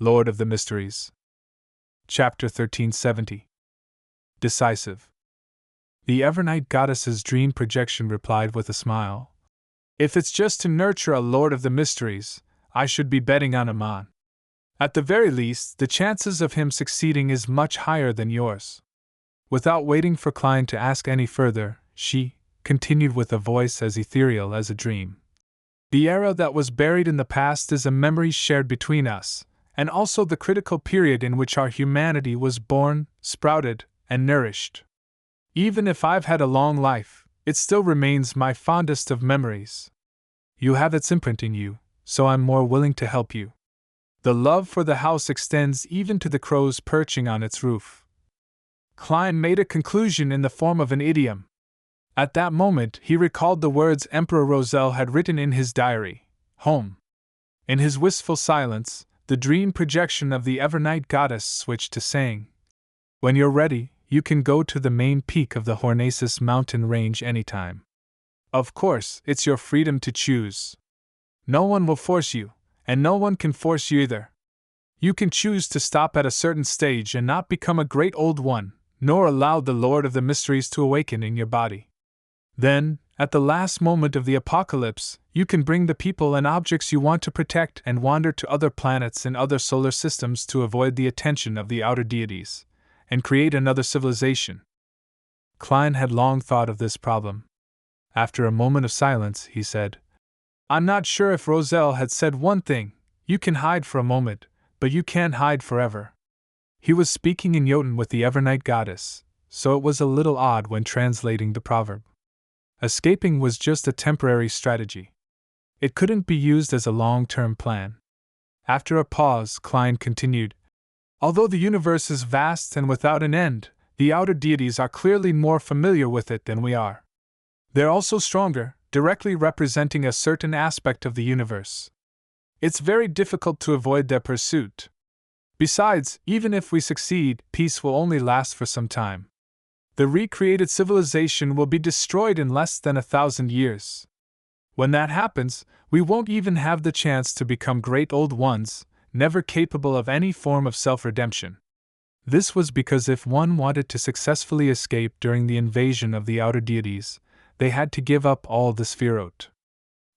Lord of the Mysteries. Chapter 1370. Decisive. The Evernight Goddess's dream projection replied with a smile. If it's just to nurture a Lord of the Mysteries, I should be betting on Amon. At the very least, the chances of him succeeding is much higher than yours. Without waiting for Klein to ask any further, she continued with a voice as ethereal as a dream. The era that was buried in the past is a memory shared between us, and also the critical period in which our humanity was born, sprouted, and nourished. Even if I've had a long life, it still remains my fondest of memories. You have its imprint in you, so I'm more willing to help you. The love for the house extends even to the crows perching on its roof. Klein made a conclusion in the form of an idiom. At that moment, he recalled the words Emperor Roselle had written in his diary, home. In his wistful silence, the dream projection of the Evernight Goddess switched to saying, when you're ready, you can go to the main peak of the Hornacis mountain range anytime. Of course, it's your freedom to choose. No one will force you, and no one can force you either. You can choose to stop at a certain stage and not become a great old one, nor allow the Lord of the Mysteries to awaken in your body. Then, at the last moment of the apocalypse, you can bring the people and objects you want to protect and wander to other planets and other solar systems to avoid the attention of the outer deities, and create another civilization. Klein had long thought of this problem. After a moment of silence, he said, I'm not sure if Roselle had said one thing, you can hide for a moment, but you can't hide forever. He was speaking in Jotun with the Evernight Goddess, so it was a little odd when translating the proverb. Escaping was just a temporary strategy. It couldn't be used as a long-term plan. After a pause, Klein continued, although the universe is vast and without an end, the outer deities are clearly more familiar with it than we are. They're also stronger, directly representing a certain aspect of the universe. It's very difficult to avoid their pursuit. Besides, even if we succeed, peace will only last for some time. The recreated civilization will be destroyed in less than 1,000 years. When that happens, we won't even have the chance to become great old ones, never capable of any form of self-redemption. This was because if one wanted to successfully escape during the invasion of the outer deities, they had to give up all the Sphirot.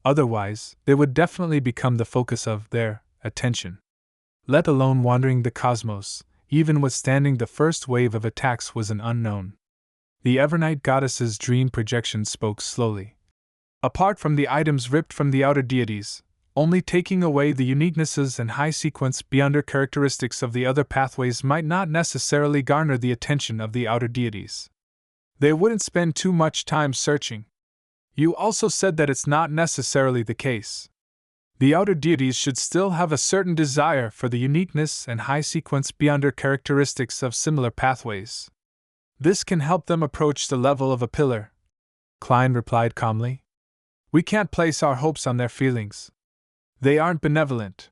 Otherwise, they would definitely become the focus of their attention. Let alone wandering the cosmos, even withstanding the first wave of attacks was an unknown. The Evernight Goddess's dream projection spoke slowly. Apart from the items ripped from the outer deities, only taking away the uniquenesses and high-sequence beyonder characteristics of the other pathways might not necessarily garner the attention of the outer deities. They wouldn't spend too much time searching. You also said that it's not necessarily the case. The outer deities should still have a certain desire for the uniqueness and high-sequence beyonder characteristics of similar pathways. This can help them approach the level of a pillar. Klein replied calmly. We can't place our hopes on their feelings. They aren't benevolent.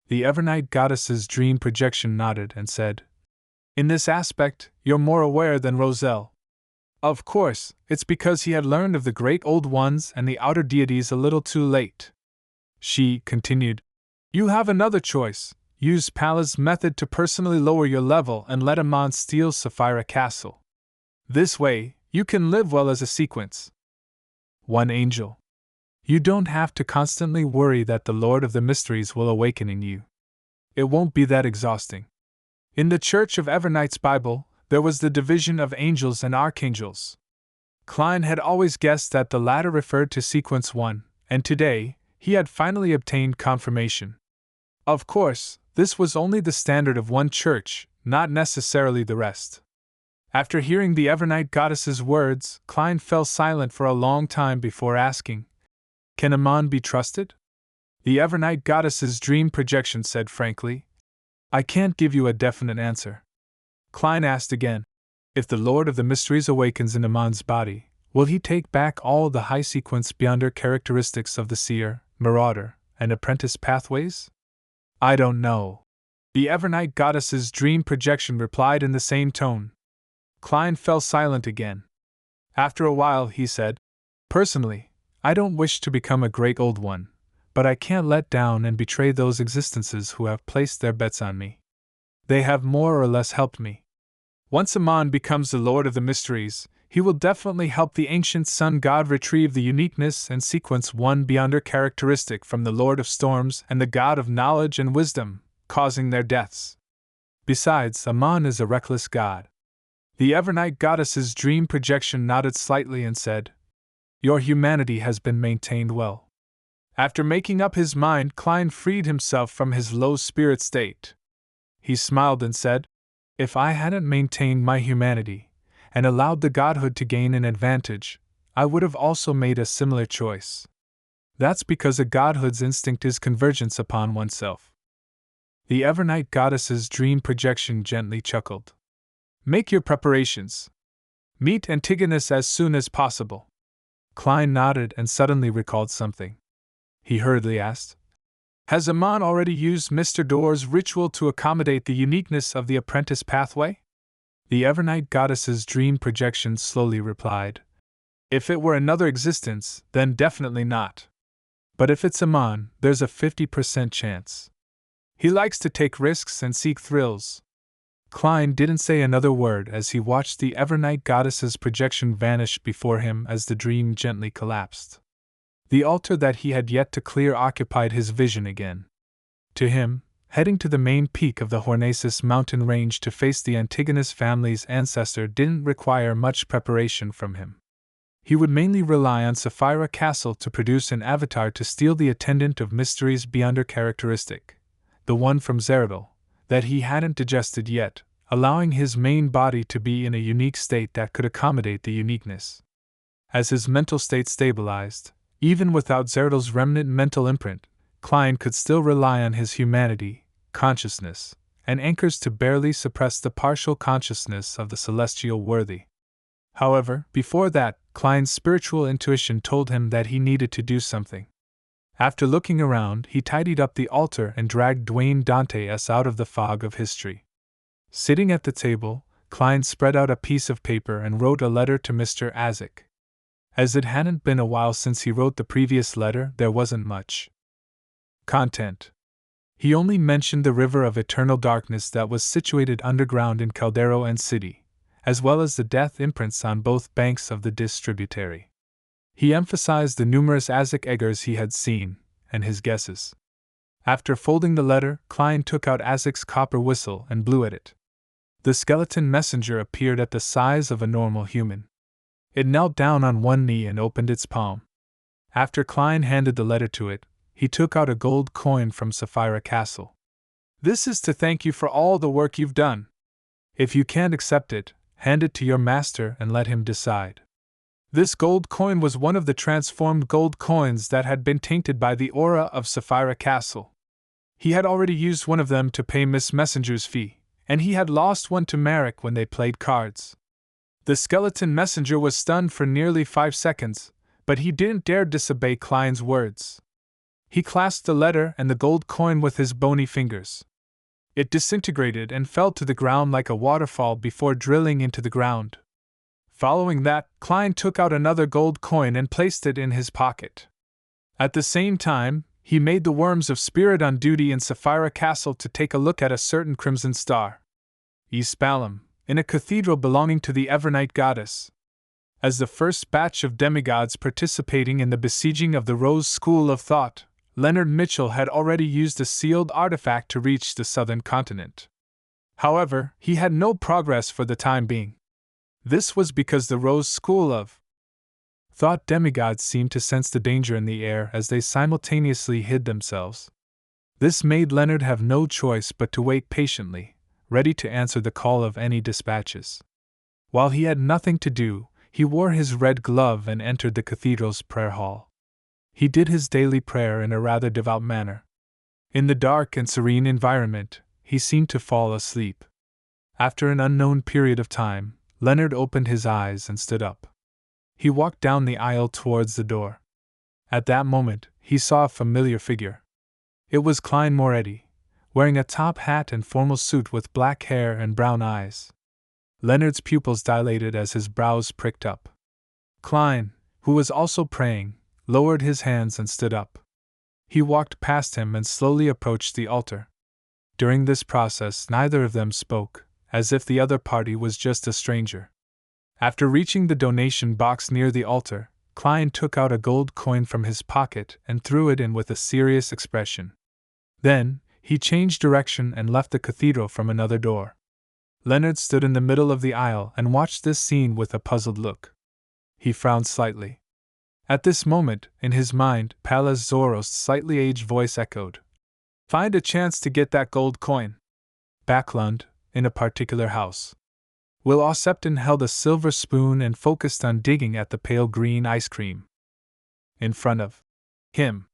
The Evernight Goddess's dream projection nodded and said, in this aspect, you're more aware than Roselle. Of course, it's because he had learned of the great old ones and the outer deities a little too late. She continued, you have another choice. Use Pallas' method to personally lower your level and let Amon steal Sapphira Castle. This way, you can live well as a sequence. One angel. You don't have to constantly worry that the Lord of the Mysteries will awaken in you. It won't be that exhausting. In the Church of Evernight's Bible, there was the division of angels and archangels. Klein had always guessed that the latter referred to sequence 1, and today, he had finally obtained confirmation. Of course, this was only the standard of one church, not necessarily the rest. After hearing the Evernight Goddess's words, Klein fell silent for a long time before asking, can Amon be trusted? The Evernight Goddess's dream projection said frankly, I can't give you a definite answer. Klein asked again, if the Lord of the Mysteries awakens in Amon's body, will he take back all the high-sequence beyonder characteristics of the seer, marauder, and apprentice pathways? I don't know. The Evernight Goddess's dream projection replied in the same tone. Klein fell silent again. After a while he said, personally, I don't wish to become a great old one, but I can't let down and betray those existences who have placed their bets on me. They have more or less helped me. Once Amon becomes the Lord of the Mysteries, he will definitely help the ancient sun god retrieve the uniqueness and sequence one beyonder characteristic from the Lord of Storms and the god of knowledge and wisdom, causing their deaths. Besides, Amon is a reckless god. The Evernight goddess's dream projection nodded slightly and said, "Your humanity has been maintained well." After making up his mind, Klein freed himself from his low spirit state. He smiled and said, "If I hadn't maintained my humanity, and allowed the godhood to gain an advantage, I would have also made a similar choice. That's because a godhood's instinct is convergence upon oneself." The Evernight goddess's dream projection gently chuckled. "Make your preparations. Meet Antigonus as soon as possible." Klein nodded and suddenly recalled something. He hurriedly asked, "Has Amon already used Mr. Door's ritual to accommodate the uniqueness of the apprentice pathway?" The Evernight goddess's dream projection slowly replied, "If it were another existence, then definitely not. But if it's Amon, there's a 50% chance. He likes to take risks and seek thrills." Klein didn't say another word as he watched the Evernight goddess's projection vanish before him as the dream gently collapsed. The altar that he had yet to clear occupied his vision again. To him, heading to the main peak of the Hornacis mountain range to face the Antigonus family's ancestor didn't require much preparation from him. He would mainly rely on Sapphira Castle to produce an avatar to steal the attendant of mysteries beyonder characteristic, the one from Zeradal, that he hadn't digested yet, allowing his main body to be in a unique state that could accommodate the uniqueness. As his mental state stabilized, even without Zeradal's remnant mental imprint, Klein could still rely on his humanity, consciousness, and anchors to barely suppress the partial consciousness of the celestial worthy. However, before that, Klein's spiritual intuition told him that he needed to do something. After looking around, he tidied up the altar and dragged Dwayne Dantes out of the fog of history. Sitting at the table, Klein spread out a piece of paper and wrote a letter to Mr. Azek. As it hadn't been a while since he wrote the previous letter, there wasn't much content. He only mentioned the river of eternal darkness that was situated underground in Caldero and City, as well as the death imprints on both banks of the distributary. He emphasized the numerous Azek eggers he had seen, and his guesses. After folding the letter, Klein took out Azek's copper whistle and blew at it. The skeleton messenger appeared at the size of a normal human. It knelt down on one knee and opened its palm. After Klein handed the letter to it, he took out a gold coin from Sapphira Castle. "This is to thank you for all the work you've done. If you can't accept it, hand it to your master and let him decide." This gold coin was one of the transformed gold coins that had been tainted by the aura of Sapphira Castle. He had already used one of them to pay Miss Messenger's fee, and he had lost one to Marek when they played cards. The skeleton messenger was stunned for nearly 5 seconds, but he didn't dare disobey Klein's words. He clasped the letter and the gold coin with his bony fingers. It disintegrated and fell to the ground like a waterfall before drilling into the ground. Following that, Klein took out another gold coin and placed it in his pocket. At the same time, he made the worms of spirit on duty in Sapphira Castle to take a look at a certain crimson star, East Balam, in a cathedral belonging to the Evernight goddess. As the first batch of demigods participating in the besieging of the Rose School of Thought, Leonard Mitchell had already used a sealed artifact to reach the southern continent. However, he had no progress for the time being. This was because the Rose School of Thought demigods seemed to sense the danger in the air as they simultaneously hid themselves. This made Leonard have no choice but to wait patiently, ready to answer the call of any dispatches. While he had nothing to do, he wore his red glove and entered the cathedral's prayer hall. He did his daily prayer in a rather devout manner. In the dark and serene environment, he seemed to fall asleep. After an unknown period of time, Leonard opened his eyes and stood up. He walked down the aisle towards the door. At that moment, he saw a familiar figure. It was Klein Moretti, wearing a top hat and formal suit with black hair and brown eyes. Leonard's pupils dilated as his brows pricked up. Klein, who was also praying, lowered his hands and stood up. He walked past him and slowly approached the altar. During this process, neither of them spoke, as if the other party was just a stranger. After reaching the donation box near the altar, Klein took out a gold coin from his pocket and threw it in with a serious expression. Then, he changed direction and left the cathedral from another door. Leonard stood in the middle of the aisle and watched this scene with a puzzled look. He frowned slightly. At this moment, in his mind, Pallas Zorost's slightly aged voice echoed. "Find a chance to get that gold coin." Backlund, in a particular house. Will Ossepton held a silver spoon and focused on digging at the pale green ice cream in front of him.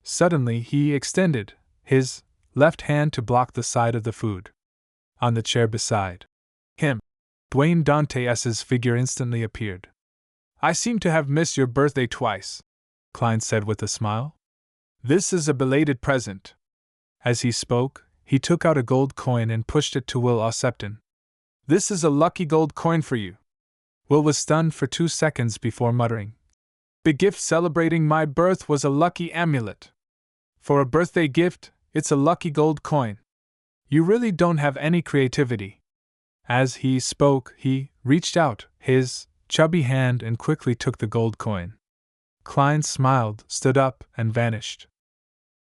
Suddenly he extended his left hand to block the side of the food. On the chair beside him, Dwayne Dante's figure instantly appeared. "I seem to have missed your birthday twice," Klein said with a smile. "This is a belated present." As he spoke, he took out a gold coin and pushed it to Will Ossepton. "This is a lucky gold coin for you." Will was stunned for 2 seconds before muttering, "The gift celebrating my birth was a lucky amulet. For a birthday gift, it's a lucky gold coin. You really don't have any creativity." As he spoke, he reached out his chubby hand and quickly took the gold coin. Klein smiled, stood up, and vanished.